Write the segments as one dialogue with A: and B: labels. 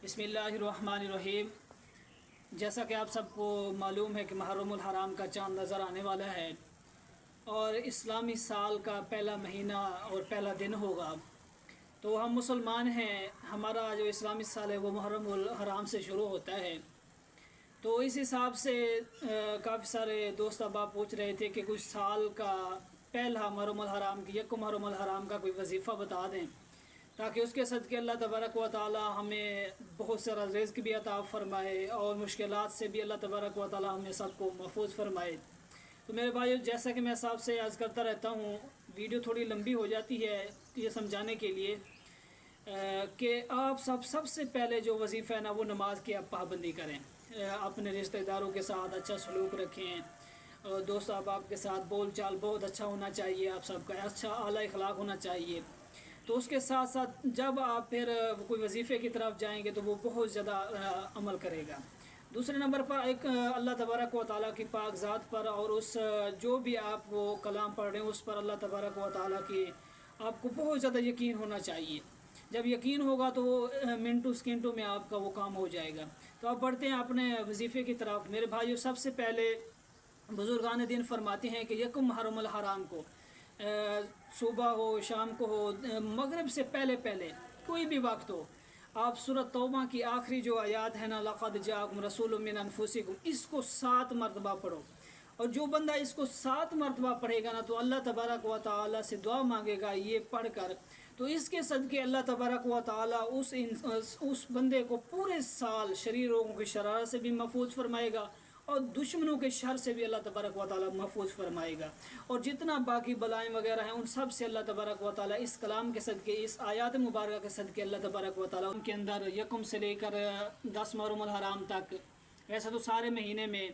A: بسم اللہ الرحمن الرحیم۔ جیسا کہ آپ سب کو معلوم ہے کہ محرم الحرام کا چاند نظر آنے والا ہے اور اسلامی سال کا پہلا مہینہ اور پہلا دن ہوگا، تو ہم مسلمان ہیں، ہمارا جو اسلامی سال ہے وہ محرم الحرام سے شروع ہوتا ہے۔ تو اس حساب سے کافی سارے دوست احباب پوچھ رہے تھے کہ کچھ سال کا پہلا محرم الحرام کی یکم محرم الحرام کا کوئی وظیفہ بتا دیں تاکہ اس کے صدقے اللہ تبارک و تعالی ہمیں بہت سارا رزق بھی عطا فرمائے اور مشکلات سے بھی اللہ تبارک و تعالی ہمیں سب کو محفوظ فرمائے۔ تو میرے بھائیو، جیسا کہ میں صاحب سے عرض کرتا رہتا ہوں، ویڈیو تھوڑی لمبی ہو جاتی ہے یہ سمجھانے کے لیے کہ آپ سب سے پہلے جو وظیفہ ہے نا وہ نماز کی آپ پابندی کریں، اپنے رشتہ داروں کے ساتھ اچھا سلوک رکھیں، اور دوست احباب کے ساتھ بول چال بہت اچھا ہونا چاہیے، آپ سب کا اچھا اعلیٰ اخلاق ہونا چاہیے۔ تو اس کے ساتھ ساتھ جب آپ پھر کوئی وظیفے کی طرف جائیں گے تو وہ بہت زیادہ عمل کرے گا۔ دوسرے نمبر پر ایک اللہ تبارک و تعالیٰ کی پاک ذات پر اور اس جو بھی آپ وہ کلام پڑھ رہے ہیں اس پر اللہ تبارک و تعالیٰ کی آپ کو بہت زیادہ یقین ہونا چاہیے۔ جب یقین ہوگا تو وہ منٹو سکنٹوں میں آپ کا وہ کام ہو جائے گا۔ تو آپ بڑھتے ہیں اپنے وظیفے کی طرف۔ میرے بھائیو، سب سے پہلے بزرگان دین فرماتے ہیں کہ یکم محرم الحرام کو صبح ہو، شام کو ہو، مغرب سے پہلے کوئی بھی وقت ہو، آپ سورۃ توبہ کی آخری جو آیات ہے نا، لَقَدْ جَاءَكُمْ رَسُولٌ مِّنْ أَنفُسِكُمْ، اس کو 7 مرتبہ پڑھو، اور جو بندہ اس کو 7 مرتبہ پڑھے گا نا تو اللہ تبارک و تعالیٰ سے دعا مانگے گا یہ پڑھ کر، تو اس کے صدقے اللہ تبارک و تعالیٰ اس بندے کو پورے سال شریر روگوں کی شرارت سے بھی محفوظ فرمائے گا اور دشمنوں کے شر سے بھی اللہ تبارک و تعالیٰ محفوظ فرمائے گا، اور جتنا باقی بلائیں وغیرہ ہیں ان سب سے اللہ تبارک و تعالیٰ اس کلام کے صدقے، اس آیات مبارکہ کے صدقے اللہ تبارک و تعالیٰ ان کے اندر یکم سے لے کر 10 محرم الحرام تک، ویسے تو سارے مہینے میں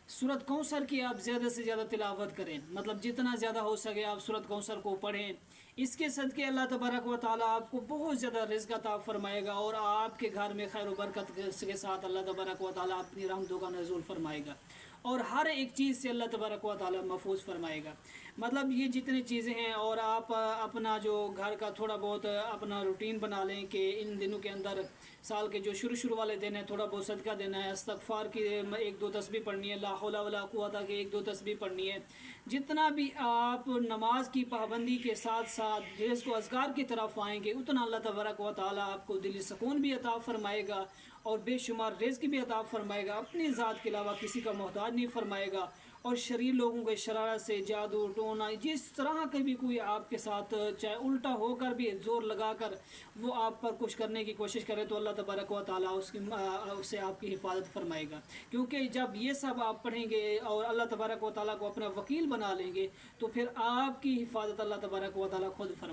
A: سورۃ کوثر کی آپ زیادہ سے زیادہ تلاوت کریں، مطلب جتنا زیادہ ہو سکے آپ سورۃ کوثر کو پڑھیں۔ اس کے صدقے اللہ تبارک و تعالیٰ آپ کو بہت زیادہ رزق عطا فرمائے گا اور آپ کے گھر میں خیر و برکت کے ساتھ اللہ تبارک و تعالیٰ اپنی رحمتوں کا نزول فرمائے گا اور ہر ایک چیز سے اللہ تبارک و تعالیٰ محفوظ فرمائے گا۔ مطلب یہ جتنی چیزیں ہیں، اور آپ اپنا جو گھر کا تھوڑا بہت اپنا روٹین بنا لیں کہ ان دنوں کے اندر سال کے جو شروع والے دن ہیں تھوڑا بہت صدقہ دینا ہے، استغفار کی 1-2 تسبیح پڑھنی ہے، لا حول ولا قوت کی 1-2 تسبیح پڑھنی ہے۔ جتنا بھی آپ نماز کی پابندی کے ساتھ ساتھ رزق و اذکار کی طرف آئیں گے اتنا اللہ تبارک و تعالیٰ آپ کو دلی سکون بھی عطا فرمائے گا اور بے شمار رزق بھی عطا فرمائے گا، اپنی ذات کے علاوہ کسی کا محتاج نہیں فرمائے گا، اور شریر لوگوں کے شرارت سے، جادو ٹونا، جس طرح کے بھی کوئی آپ کے ساتھ چاہے الٹا ہو کر بھی زور لگا کر وہ آپ پر کچھ کرنے کی کوشش کرے تو اللہ تبارک و تعالیٰ اس سے آپ کی حفاظت فرمائے گا، کیونکہ جب یہ سب آپ پڑھیں گے اور اللہ تبارک و تعالیٰ کو اپنا وکیل بنا لیں گے تو پھر آپ کی حفاظت اللہ تبارک و تعالیٰ خود فرمائے گا۔